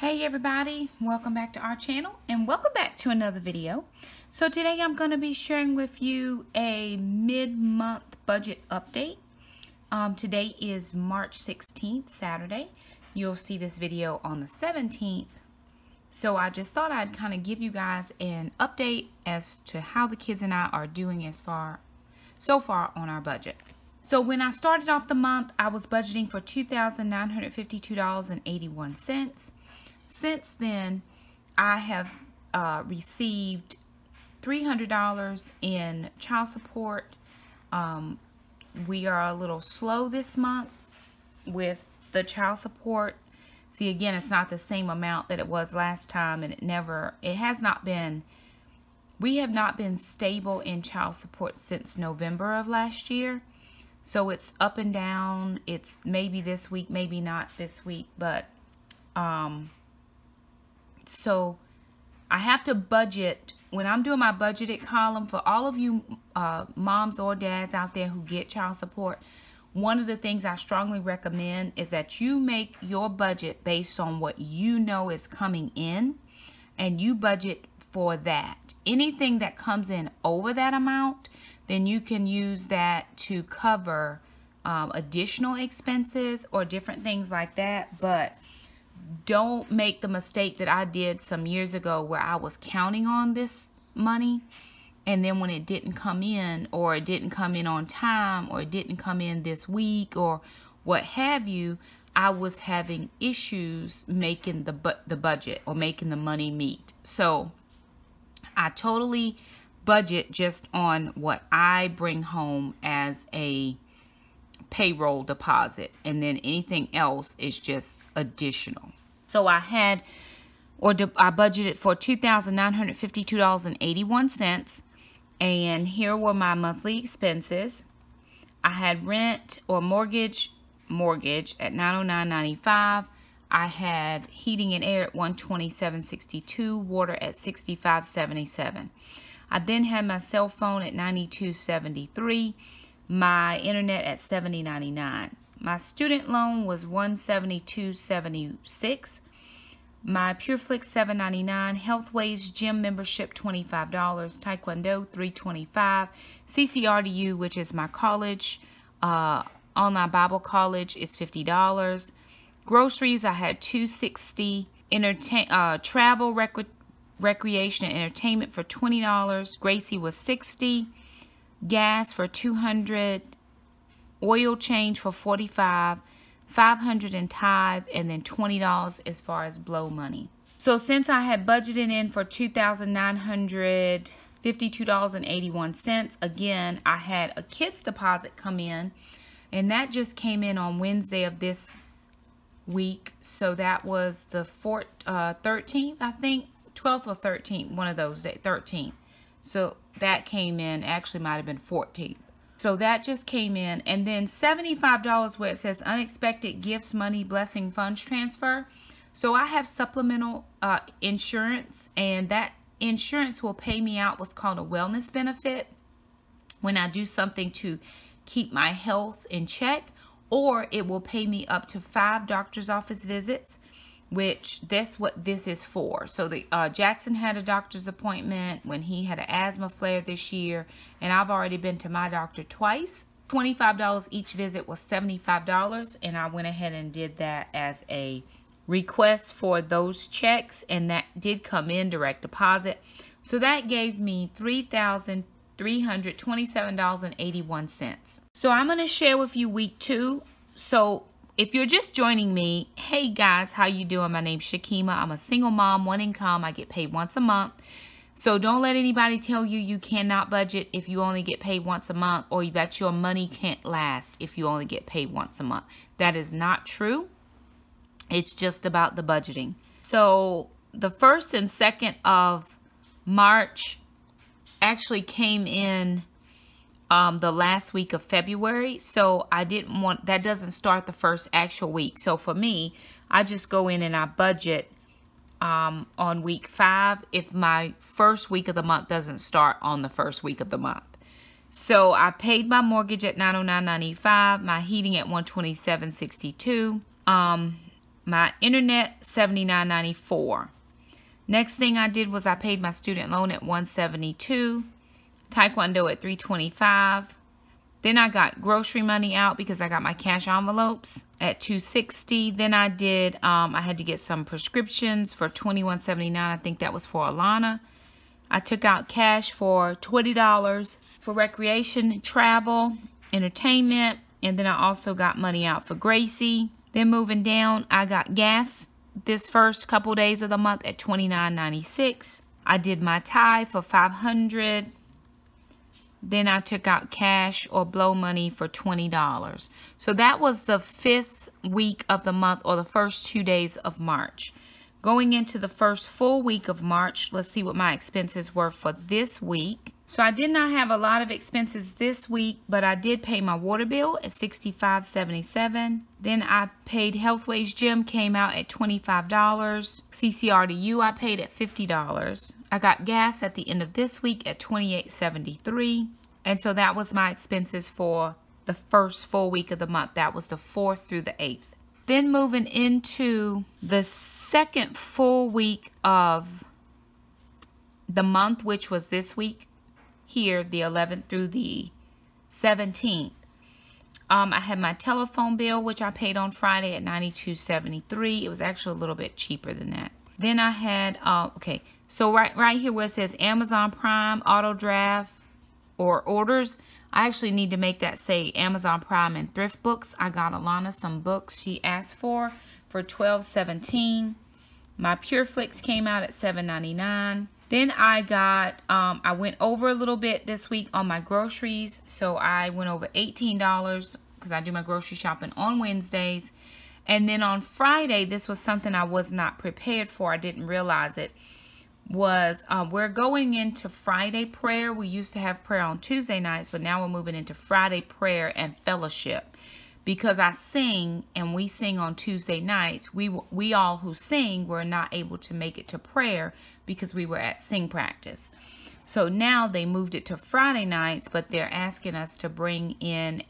Hey everybody, welcome back to our channel and welcome back to another video. So today I'm going to be sharing with you a mid-month budget update. Today is March 16th, Saturday. You'll see this video on the 17th. So I just thought I'd kind of give you guys an update as to how the kids and I are doing so far on our budget. So when I started off the month, I was budgeting for $2,952.81. Since then, I have received $300 in child support. We are a little slow this month with the child support. See, again, it's not the same amount that it was last time, and we have not been stable in child support since November of last year. So it's up and down. It's maybe this week, maybe not this week, but so I have to budget. When I'm doing my budgeted column, for all of you moms or dads out there who get child support, one of the things I strongly recommend is that you make your budget based on what you know is coming in, and you budget for that. Anything that comes in over that amount, then you can use that to cover additional expenses or different things like that. But don't make the mistake that I did some years ago where I was counting on this money, and then when it didn't come in, or it didn't come in on time, or it didn't come in this week, or what have you, I was having issues making the budget or making the money meet. So I totally budget just on what I bring home as a payroll deposit, and then anything else is just additional. So I budgeted for $2,952.81, and here were my monthly expenses. I had rent or mortgage at $909.95. I had heating and air at $127.62, water at $65.77. I then had my cell phone at $92.73, my internet at $70.99. My student loan was $172.76. My PureFlix $7.99. Healthways gym membership $25. Taekwondo $325. CCRDU, which is my college, online Bible college, is $50. Groceries, I had $260. Travel, recreation and entertainment for $20. Gracie was $60. Gas for $200. Oil change for $45. $500 in tithe, and then $20 as far as blow money. So since I had budgeted in for $2,952.81, again, I had a kid's deposit come in, and that just came in on Wednesday of this week. So that was the 13th, I think, 12th or 13th, one of those days, 13th. So that came in, actually might have been 14th. So that just came in, and then $75 where it says unexpected gifts, money, blessing, funds transfer. So I have supplemental insurance, and that insurance will pay me out what's called a wellness benefit when I do something to keep my health in check, or it will pay me up to 5 doctor's office visits, which that's what this is for. So the Jackson had a doctor's appointment when he had an asthma flare this year, and I've already been to my doctor twice. $25 each visit was $75, and I went ahead and did that as a request for those checks, and that did come in direct deposit. So that gave me $3,327.81. So I'm going to share with you week 2. So if you're just joining me, hey guys, how you doing? My name's Shakema. I'm a single mom, one income. I get paid once a month. So don't let anybody tell you you cannot budget if you only get paid once a month, or that your money can't last if you only get paid once a month. That is not true. It's just about the budgeting. So the 1st and 2nd of March actually came in the last week of February, so I didn't want, that doesn't start the first actual week. So for me, I just go in and I budget on week 5 if my first week of the month doesn't start on the first week of the month. So I paid my mortgage at $909.95, my heating at $127.62. My internet, $79.94. Next thing I did was I paid my student loan at $172. Taekwondo at $325. Then I got grocery money out because I got my cash envelopes at $260. Then I did, I had to get some prescriptions for $21.79. I think that was for Alana. I took out cash for $20 for recreation, travel, entertainment. And then I also got money out for Gracie. Then moving down, I got gas this first couple days of the month at $29.96. I did my tithe for $500. Then I took out cash or blow money for $20. So that was the 5th week of the month, or the first 2 days of March. Going into the first full week of March, let's see what my expenses were for this week. So I did not have a lot of expenses this week, but I did pay my water bill at $65.77. Then I paid Healthways Gym, came out at $25. CCRDU I paid at $50. I got gas at the end of this week at $28.73. And so that was my expenses for the first full week of the month. That was the 4th through the 8th. Then moving into the second full week of the month, which was this week here, the 11th through the 17th. I had my telephone bill, which I paid on Friday at $92.73. It was actually a little bit cheaper than that. Then I had, okay, so right here where it says Amazon Prime, Auto Draft, or Orders, I actually need to make that say Amazon Prime and Thrift Books. I got Alana some books she asked for $12.17. My PureFlix came out at $7.99. Then I got, I went over a little bit this week on my groceries. So I went over $18 because I do my grocery shopping on Wednesdays. And then on Friday, this was something I was not prepared for. I didn't realize it. Was we're going into Friday prayer. We used to have prayer on Tuesday nights, but now we're moving into Friday prayer and fellowship. Because I sing and we sing on Tuesday nights, we all who sing were not able to make it to prayer because we were at sing practice. So now they moved it to Friday nights, but they're asking us to bring in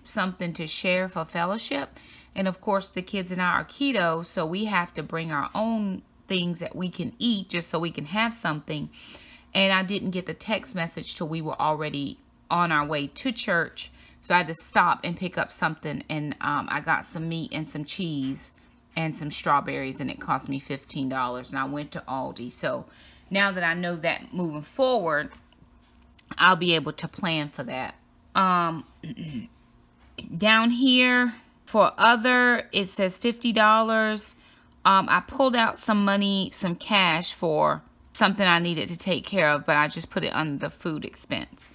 something to share for fellowship. And of course, the kids and I are keto, so we have to bring our own things that we can eat just so we can have something. And I didn't get the text message till we were already on our way to church. So I had to stop and pick up something, and I got some meat and some cheese and some strawberries, and it cost me $15, and I went to Aldi. So now that I know that moving forward, I'll be able to plan for that. Down here for other, it says $50. I pulled out some money, some cash for something I needed to take care of, but I just put it under the food expense.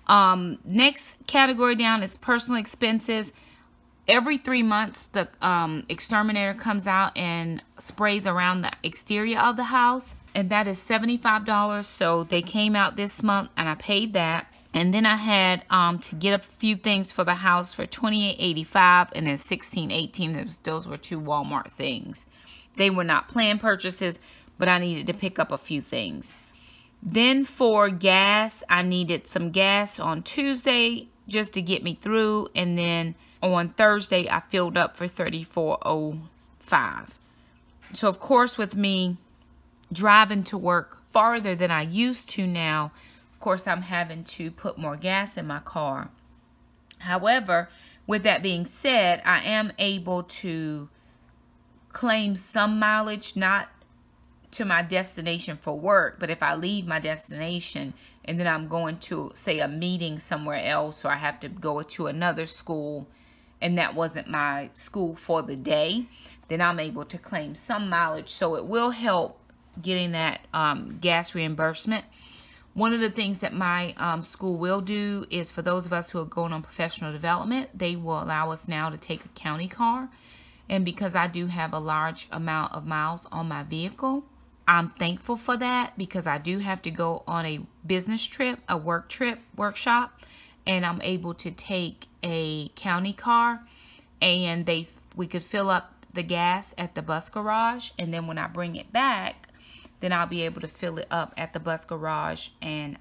Next category down is personal expenses. Every 3 months, the exterminator comes out and sprays around the exterior of the house, and that is $75. So they came out this month, and I paid that. And then I had to get a few things for the house for $28.85, and then $16.18. Those were 2 Walmart things. They were not planned purchases, but I needed to pick up a few things. Then for gas, I needed some gas on Tuesday just to get me through. And then on Thursday, I filled up for $34.05. So, of course, with me driving to work farther than I used to now, of course, I'm having to put more gas in my car. However, with that being said, I am able to claim some mileage, not to my destination for work, but if I leave my destination and then I'm going to, say, a meeting somewhere else, or I have to go to another school and that wasn't my school for the day, then I'm able to claim some mileage. So it will help getting that gas reimbursement. One of the things that my school will do is, for those of us who are going on professional development, they will allow us now to take a county car. And because I do have a large amount of miles on my vehicle, I'm thankful for that, because I do have to go on a business trip, a work trip, workshop, and I'm able to take a county car, and we could fill up the gas at the bus garage, and then when I bring it back, then I'll be able to fill it up at the bus garage, and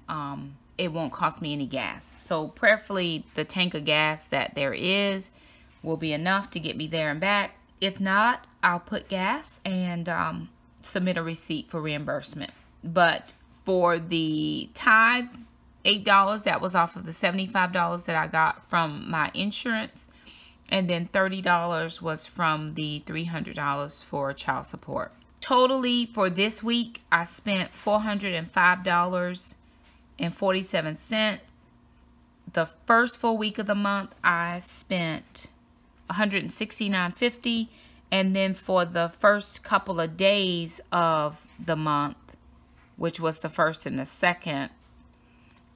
it won't cost me any gas. So prayerfully, the tank of gas that there is will be enough to get me there and back. If not, I'll put gas and submit a receipt for reimbursement. But for the tithe, $8, that was off of the $75 that I got from my insurance. And then $30 was from the $300 for child support. Totally for this week, I spent $405.47. The first full week of the month, I spent $169.50. And then for the first couple of days of the month, which was the first and the second,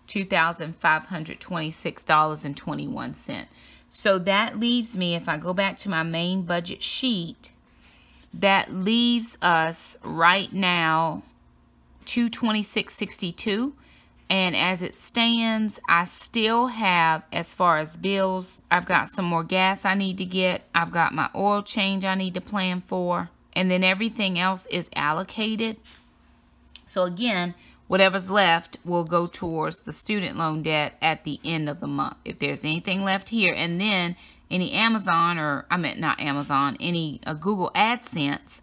$2,526.21. So that leaves me, if I go back to my main budget sheet, that leaves us right now $226.62. And as it stands, I still have, as far as bills, I've got some more gas I need to get. I've got my oil change I need to plan for. And then everything else is allocated. So again, whatever's left will go towards the student loan debt at the end of the month. If there's anything left here, and then any Amazon, or I meant not Amazon, any Google AdSense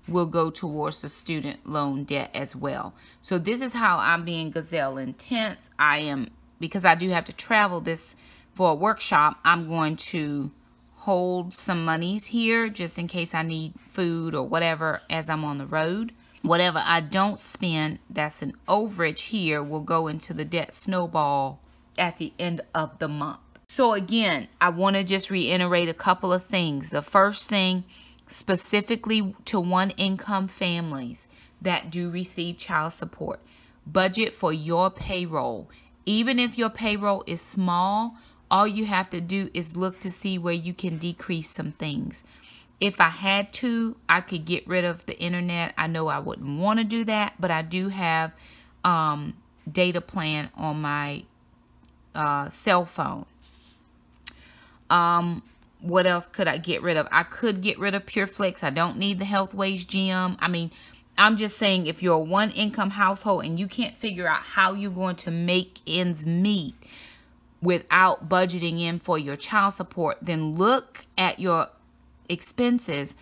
will go towards the student loan debt as well. So this is how I'm being gazelle intense. I am, because I do have to travel this for a workshop, I'm going to hold some monies here just in case I need food or whatever as I'm on the road. Whatever I don't spend, that's an overage here, will go into the debt snowball at the end of the month. So again, I want to just reiterate a couple of things. The first thing, specifically to one-income families that do receive child support, budget for your payroll. Even if your payroll is small, all you have to do is look to see where you can decrease some things. If I had to, I could get rid of the internet. I know I wouldn't want to do that, but I do have data plan on my cell phone. What else could I get rid of? I could get rid of PureFlix. I don't need the Health Wage Gym. I mean, I'm just saying, if you're a one-income household and you can't figure out how you're going to make ends meet without budgeting in for your child support, then look at your expenses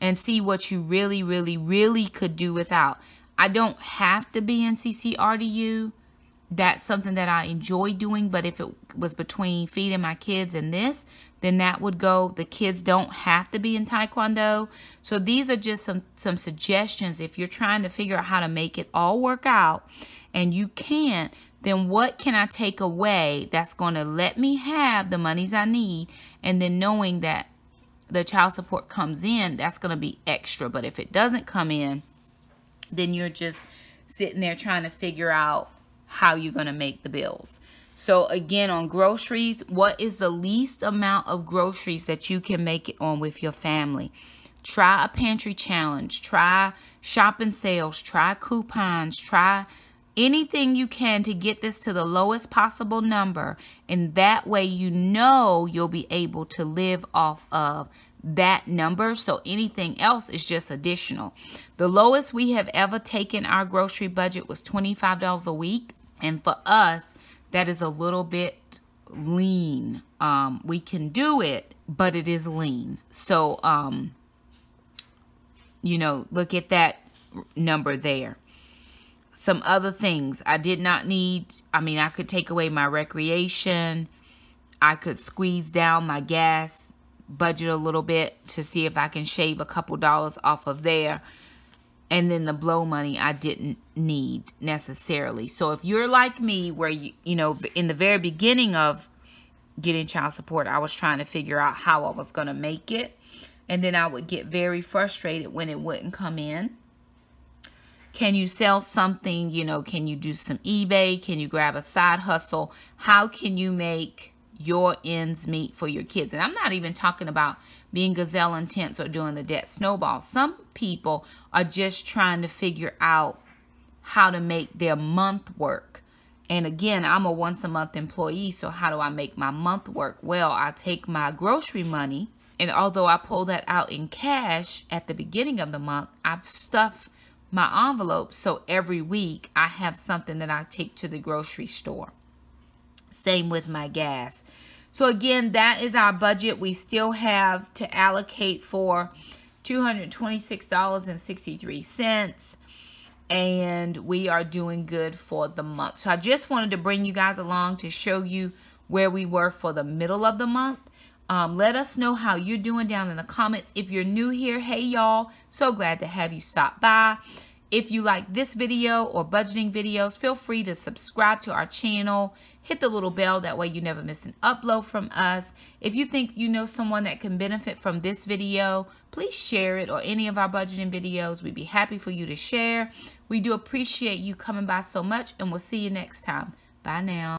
and see what you really could do without. I don't have to be in CCRDU. That's something that I enjoy doing, but if it was between feeding my kids and this, then that would go. The kids don't have to be in Taekwondo. So these are just some suggestions. If you're trying to figure out how to make it all work out and you can't, then what can I take away that's going to let me have the monies I need? And then knowing that the child support comes in, that's going to be extra. But if it doesn't come in, then you're just sitting there trying to figure out how you're going to make the bills. So again, on groceries, what is the least amount of groceries that you can make it on with your family? Try a pantry challenge, try shopping sales, try coupons, try anything you can to get this to the lowest possible number. And that way, you know, you'll be able to live off of that number. So anything else is just additional. The lowest we have ever taken our grocery budget was $25 a week. And for us, that is a little bit lean. We can do it, but it is lean. So, you know, look at that number there. Some other things I did not need. I mean, I could take away my recreation. I could squeeze down my gas budget a little bit to see if I can shave a couple dollars off of there. And then the blow money I didn't need necessarily. So if you're like me, where you know, in the very beginning of getting child support, I was trying to figure out how I was going to make it. And then I would get very frustrated when it wouldn't come in. Can you sell something? You know, can you do some eBay? Can you grab a side hustle? How can you make your ends meet for your kids? And I'm not even talking about being gazelle intense or doing the debt snowball. Some people are just trying to figure out how to make their month work. And again, I'm a once a month employee, so how do I make my month work? Well, I take my grocery money, and although I pull that out in cash at the beginning of the month, I stuff my envelope so every week I have something that I take to the grocery store. Same with my gas. So again, that is our budget. We still have to allocate for $226.63. And we are doing good for the month. So I just wanted to bring you guys along to show you where we were for the middle of the month. Let us know how you're doing down in the comments. If you're new here, hey y'all, so glad to have you stop by. If you like this video or budgeting videos, feel free to subscribe to our channel. Hit the little bell, that way you never miss an upload from us. If you think you know someone that can benefit from this video, please share it, or any of our budgeting videos. We'd be happy for you to share. We do appreciate you coming by so much, and we'll see you next time. Bye now.